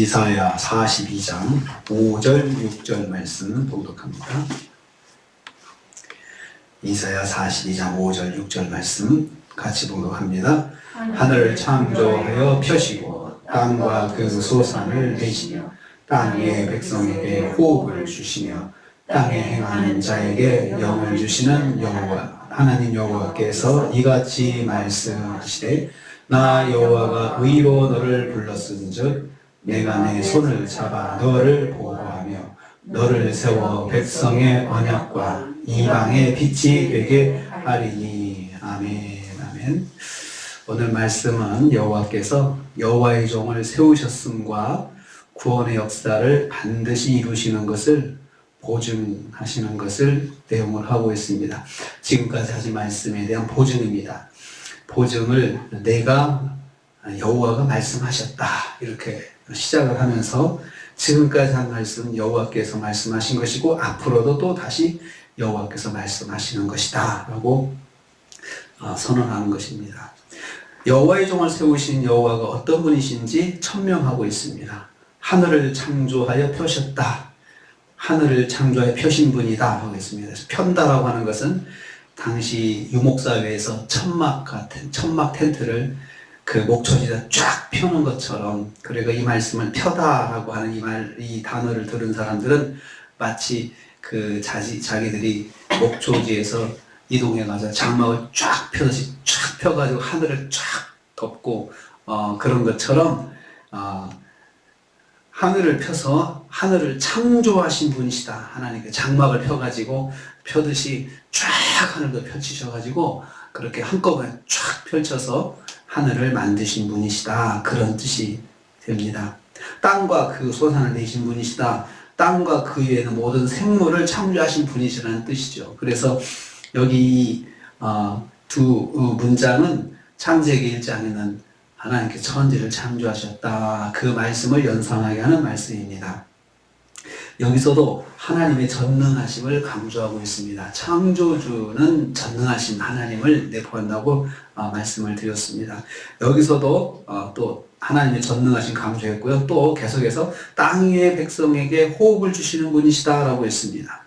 이사야 42장 5절 6절 말씀 봉독합니다. 이사야 42장 5절 6절 말씀 같이 봉독합니다. 하늘을 창조하여 펴시고 땅과 그 소산을 내시며 땅 위의 백성에게 호흡을 주시며 땅에 행하는 자에게 영을 주시는 여호와 하나님 여호와께서 이같이 말씀하시되 나 여호와가 의로 너를 불렀은즉 내가 내 손을 잡아 너를 보호하며 너를 세워 백성의 언약과 이방의 빛이 되게 하리니. 아멘. 아멘. 오늘 말씀은 여호와께서 여호와의 종을 세우셨음과 구원의 역사를 반드시 이루시는 것을 보증하시는 것을 내용을 하고 있습니다. 지금까지 하신 말씀에 대한 보증입니다. 보증을 내가 여호와가 말씀하셨다 이렇게 시작을 하면서 지금까지 한 말씀 여호와께서 말씀하신 것이고 앞으로도 또 다시 여호와께서 말씀하시는 것이다 라고 선언하는 것입니다. 여호와의 종을 세우신 여호와가 어떤 분이신지 천명하고 있습니다. 하늘을 창조하여 펴셨다. 하늘을 창조하여 펴신 분이다 하고 있습니다. 그래서 편다라고 하는 것은 당시 유목사회에서 천막 텐트를 그 목초지에 쫙 펴는 것처럼, 그리고 이 말씀을 펴다라고 하는 이 단어를 들은 사람들은 마치 그 자기들이 목초지에서 이동해가지고 장막을 쫙 펴듯이 쫙 펴가지고 하늘을 쫙 덮고 그런 것처럼 하늘을 펴서 하늘을 창조하신 분이시다. 하나님께 장막을 펴가지고 펴듯이 쫙 하늘도 펼치셔가지고 그렇게 한꺼번에 쫙 펼쳐서 하늘을 만드신 분이시다. 그런 뜻이 됩니다. 땅과 그 소산을 내신 분이시다. 땅과 그 위에는 모든 생물을 창조하신 분이시라는 뜻이죠. 그래서 여기 두 문장은 창세기 1장에는 하나님께서 천지를 창조하셨다. 그 말씀을 연상하게 하는 말씀입니다. 여기서도 하나님의 전능하심을 강조하고 있습니다. 창조주는 전능하신 하나님을 내포한다고 말씀을 드렸습니다. 여기서도 또 하나님의 전능하심 강조했고요. 또 계속해서 땅 위의 백성에게 호흡을 주시는 분이시다라고 했습니다.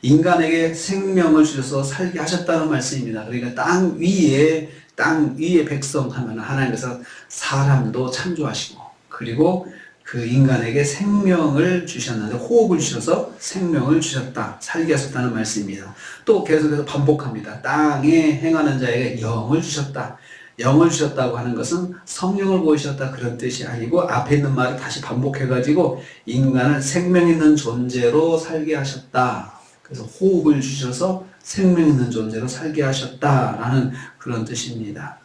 인간에게 생명을 주셔서 살게 하셨다는 말씀입니다. 그러니까 땅 위에 백성 하면 하나님께서 사람도 창조하시고 그리고 그 인간에게 생명을 주셨는데 호흡을 주셔서 생명을 주셨다. 살게 하셨다는 말씀입니다. 또 계속해서 반복합니다. 땅에 행하는 자에게 영을 주셨다. 영을 주셨다고 하는 것은 성령을 보이셨다 그런 뜻이 아니고 앞에 있는 말을 다시 반복해가지고 인간을 생명 있는 존재로 살게 하셨다. 그래서 호흡을 주셔서 생명 있는 존재로 살게 하셨다라는 그런 뜻입니다.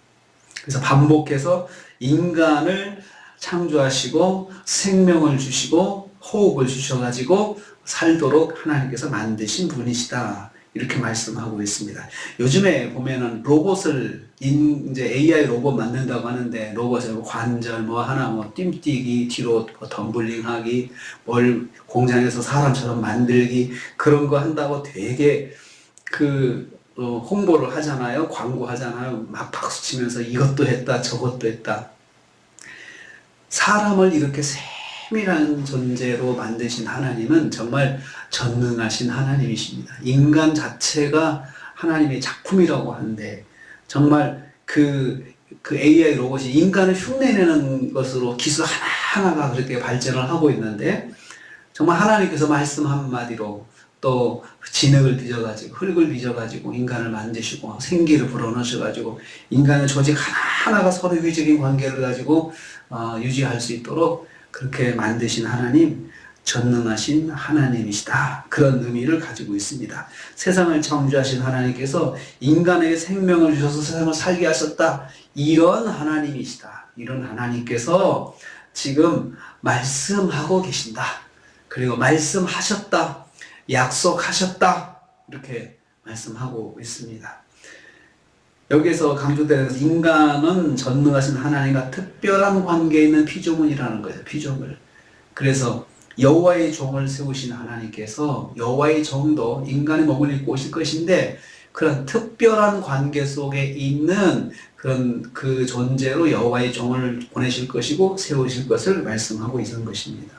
그래서 반복해서 인간을 창조하시고 생명을 주시고 호흡을 주셔가지고 살도록 하나님께서 만드신 분이시다. 이렇게 말씀하고 있습니다. 요즘에 보면은 로봇을 이제 AI 로봇 만든다고 하는데 로봇에 관절 하나 뜀뛰기 뒤로 덤블링하기 뭘 공장에서 사람처럼 만들기 그런 거 한다고 되게 홍보를 하잖아요. 광고하잖아요. 막 박수 치면서 이것도 했다 저것도 했다. 사람을 이렇게 세밀한 존재로 만드신 하나님은 정말 전능하신 하나님이십니다. 인간 자체가 하나님의 작품이라고 하는데 정말 그 AI 로봇이 인간을 흉내내는 것으로 기술 하나하나가 그렇게 발전을 하고 있는데 정말 하나님께서 말씀 한마디로 또 진흙을 빚어가지고 흙을 빚어가지고 인간을 만드시고 생기를 불어넣으셔가지고 인간의 조직 하나하나가 서로 유기적인 관계를 가지고 유지할 수 있도록 그렇게 만드신 하나님, 전능하신 하나님이시다. 그런 의미를 가지고 있습니다. 세상을 창조하신 하나님께서 인간에게 생명을 주셔서 세상을 살게 하셨다. 이런 하나님이시다. 이런 하나님께서 지금 말씀하고 계신다. 그리고 말씀하셨다. 약속하셨다. 이렇게 말씀하고 있습니다. 여기서 강조되는 인간은 전능하신 하나님과 특별한 관계에 있는 피조물이라는 거예요. 피조물. 그래서 여호와의 종을 세우신 하나님께서 여호와의 종도 인간의 몸을 입고 오실 것인데 그런 특별한 관계 속에 있는 그런 그 존재로 여호와의 종을 보내실 것이고 세우실 것을 말씀하고 있는 것입니다.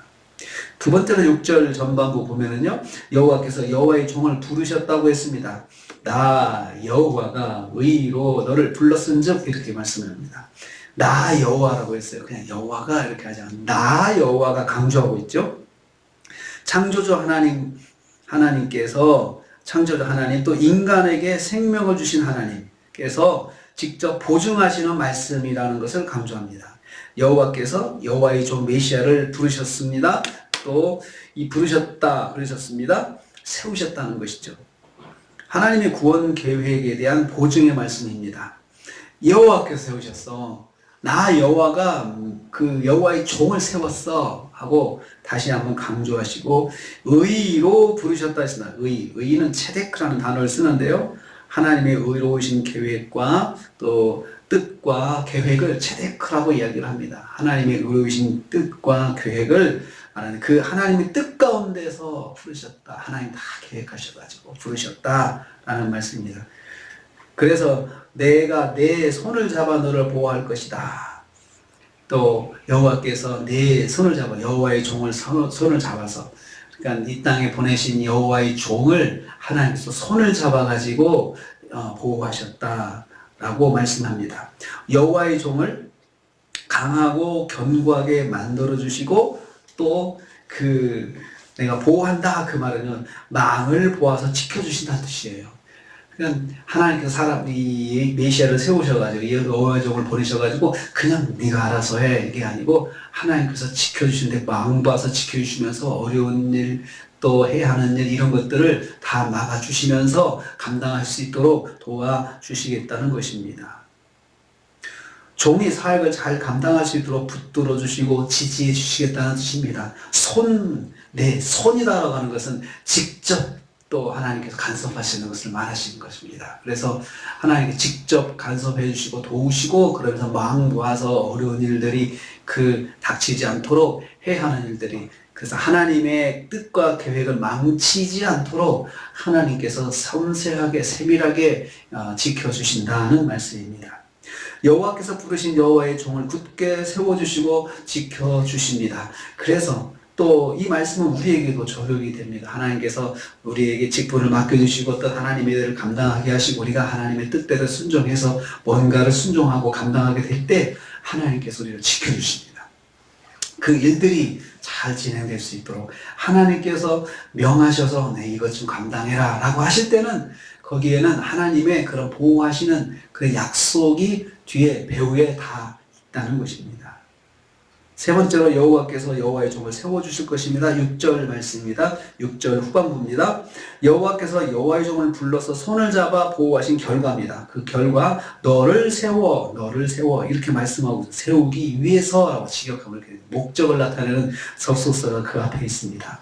두 번째로 6절 전반부 보면은요, 여호와께서 여호와의 종을 부르셨다고 했습니다. 나 여호와가 의로 너를 불렀은즉 이렇게 말씀합니다. 나 여호와라고 했어요. 그냥 여호와가 이렇게 하지 않아요. 나 여호와가 강조하고 있죠. 창조주 하나님께서 창조주 하나님 또 인간에게 생명을 주신 하나님께서 직접 보증하시는 말씀이라는 것을 강조합니다. 여호와께서 여호와의 종 메시아를 부르셨습니다. 또 이 부르셨다 그러셨습니다. 세우셨다는 것이죠. 하나님의 구원 계획에 대한 보증의 말씀입니다. 여호와께서 세우셨어. 나 여호와가 그 여호와의 종을 세웠어 하고 다시 한번 강조하시고 의로 부르셨다 했습니다. 의는 체데크라는 단어를 쓰는데요. 하나님의 의로우신 계획과 또 뜻과 계획을 체데크라고 이야기를 합니다. 하나님의 의로우신 뜻과 계획을 말하는 그 하나님의 뜻 가운데서 부르셨다. 하나님 다 계획하셔가지고 부르셨다라는 말씀입니다. 그래서 내가 내 손을 잡아 너를 보호할 것이다. 또 여호와께서 내 손을 잡아 여호와의 종을 손을 잡아서 그러니까 이 땅에 보내신 여호와의 종을 하나님께서 손을 잡아가지고 보호하셨다라고 말씀합니다. 여호와의 종을 강하고 견고하게 만들어 주시고 또 내가 보호한다 그 말은 망을 보아서 지켜주신다는 뜻이에요. 그냥 하나님께서 이 메시아를 세우셔가지고 여호와의 종을 보내셔가지고 그냥 네가 알아서 해 이게 아니고 하나님께서 지켜주시는데 마음 봐서 지켜주시면서 어려운 일 또 해야 하는 일 이런 것들을 다 막아주시면서 감당할 수 있도록 도와주시겠다는 것입니다. 종이 사역을 잘 감당할 수 있도록 붙들어 주시고 지지해 주시겠다는 뜻입니다. 내 손이라고 하는 것은 직접 또 하나님께서 간섭하시는 것을 말하시는 것입니다. 그래서 하나님께 직접 간섭해 주시고 도우시고 그러면서 마음 모아서 어려운 일들이 닥치지 않도록 해야 하는 일들이 그래서 하나님의 뜻과 계획을 망치지 않도록 하나님께서 섬세하게 세밀하게 지켜주신다는 말씀입니다. 여호와께서 부르신 여호와의 종을 굳게 세워주시고 지켜주십니다. 그래서 또 이 말씀은 우리에게도 적용이 됩니다. 하나님께서 우리에게 직분을 맡겨주시고 어떤 하나님의 일을 감당하게 하시고 우리가 하나님의 뜻대로 순종해서 뭔가를 순종하고 감당하게 될 때 하나님께서 우리를 지켜주십니다. 그 일들이 잘 진행될 수 있도록 하나님께서 명하셔서 내 이것 좀 감당해라 라고 하실 때는 거기에는 하나님의 그런 보호하시는 그 약속이 배후에 다 있다는 것입니다. 세 번째로 여호와께서 여호와의 종을 세워주실 것입니다. 6절 말씀입니다. 6절 후반부입니다. 여호와께서 여호와의 종을 불러서 손을 잡아 보호하신 결과입니다. 그 결과 너를 세워 이렇게 말씀하고 세우기 위해서라고 직역함을 목적을 나타내는 접속사가 그 앞에 있습니다.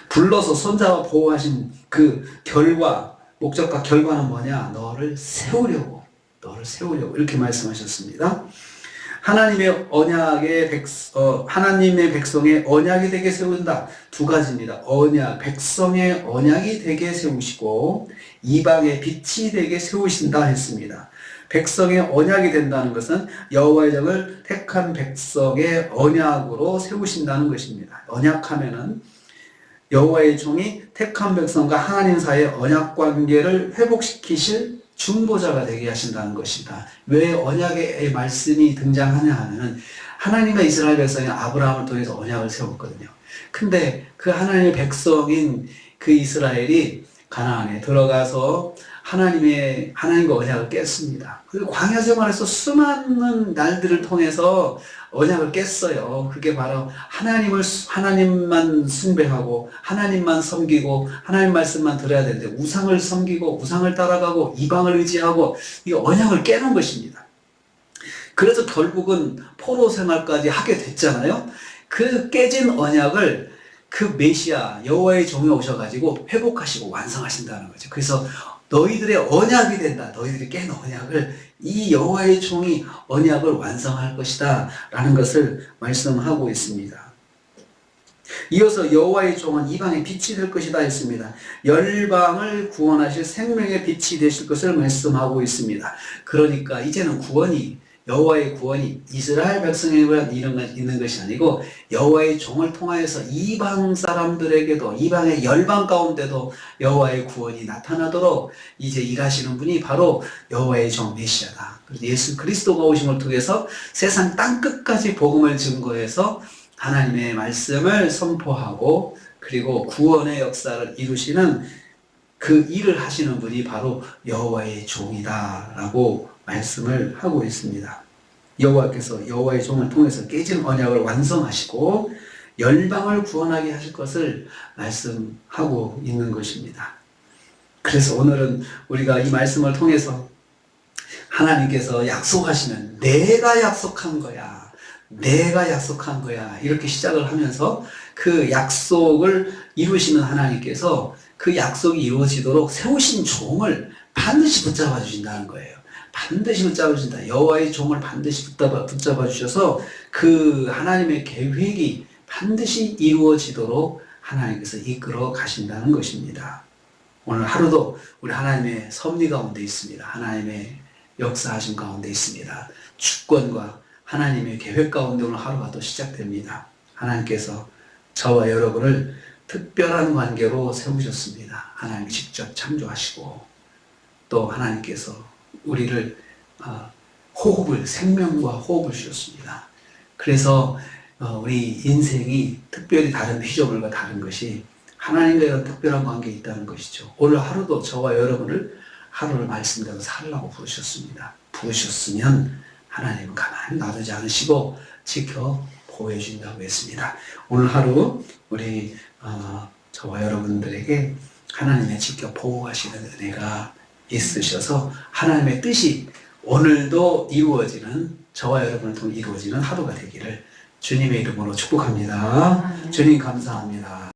불러서 손잡아 보호하신 그 결과 목적과 결과는 뭐냐? 너를 세우려고 이렇게 말씀하셨습니다. 하나님의 백성의 언약이 되게 세운다. 두 가지입니다. 백성의 언약이 되게 세우시고 이방의 빛이 되게 세우신다 했습니다. 백성의 언약이 된다는 것은 여호와의 종을 택한 백성의 언약으로 세우신다는 것입니다. 언약하면은 여호와의 종이 택한 백성과 하나님 사이의 언약 관계를 회복시키실 중보자가 되게 하신다는 것이다. 왜 언약의 말씀이 등장하냐 하면 하나님과 이스라엘 백성이 아브라함을 통해서 언약을 세웠거든요. 근데 그 하나님의 백성인 그 이스라엘이 가나안에 들어가서 하나님과 언약을 깼습니다. 그리고 광야 생활에서 수많은 날들을 통해서 언약을 깼어요. 그게 바로 하나님만 숭배하고 하나님만 섬기고 하나님 말씀만 들어야 되는데 우상을 섬기고 우상을 따라가고 이방을 의지하고 이 언약을 깨는 것입니다. 그래서 결국은 포로 생활까지 하게 됐잖아요. 그 깨진 언약을 그 메시아 여호와의 종이 오셔가지고 회복하시고 완성하신다는 거죠. 그래서 너희들의 언약이 된다. 너희들이 깬 언약을 이 여호와의 종이 언약을 완성할 것이다 라는 것을 말씀하고 있습니다. 이어서 여호와의 종은 이방의 빛이 될 것이다 했습니다. 열방을 구원하실 생명의 빛이 되실 것을 말씀하고 있습니다. 그러니까 이제는 여호와의 구원이 이스라엘 백성에게만 있는 것이 아니고 여호와의 종을 통하여서 이방 사람들에게도, 이방의 열방 가운데도 여호와의 구원이 나타나도록 이제 일하시는 분이 바로 여호와의 종 메시아다. 예수 그리스도가 오심을 통해서 세상 땅끝까지 복음을 증거해서 하나님의 말씀을 선포하고 그리고 구원의 역사를 이루시는 그 일을 하시는 분이 바로 여호와의 종이다라고 말씀을 하고 있습니다. 여호와께서 여호와의 종을 통해서 깨진 언약을 완성하시고 열방을 구원하게 하실 것을 말씀하고 있는 것입니다. 그래서 오늘은 우리가 이 말씀을 통해서 하나님께서 약속하시는 내가 약속한 거야. 내가 약속한 거야. 이렇게 시작을 하면서 그 약속을 이루시는 하나님께서 그 약속이 이루어지도록 세우신 종을 반드시 붙잡아 주신다는 거예요. 반드시 붙잡아 주신다. 여호와의 종을 반드시 붙잡아 주셔서 그 하나님의 계획이 반드시 이루어지도록 하나님께서 이끌어 가신다는 것입니다. 오늘 하루도 우리 하나님의 섭리 가운데 있습니다. 하나님의 역사하심 가운데 있습니다. 주권과 하나님의 계획 가운데 오늘 하루가 또 시작됩니다. 하나님께서 저와 여러분을 특별한 관계로 세우셨습니다. 하나님이 직접 창조하시고 또 하나님께서 우리를 생명과 호흡을 주셨습니다. 그래서 우리 인생이 특별히 다른 피조물과 다른 것이 하나님과의 특별한 관계에 있다는 것이죠. 오늘 하루도 저와 여러분을 하루를 말씀대로 살라고 부르셨습니다. 부르셨으면 하나님은 가만히 놔두지 않으시고 지켜 보호해 주신다고 했습니다. 오늘 하루 우리 저와 여러분들에게 하나님의 지켜 보호하시는 은혜가 있으셔서 하나님의 뜻이 오늘도 이루어지는, 저와 여러분을 통해 이루어지는 하루가 되기를 주님의 이름으로 축복합니다. 주님 감사합니다.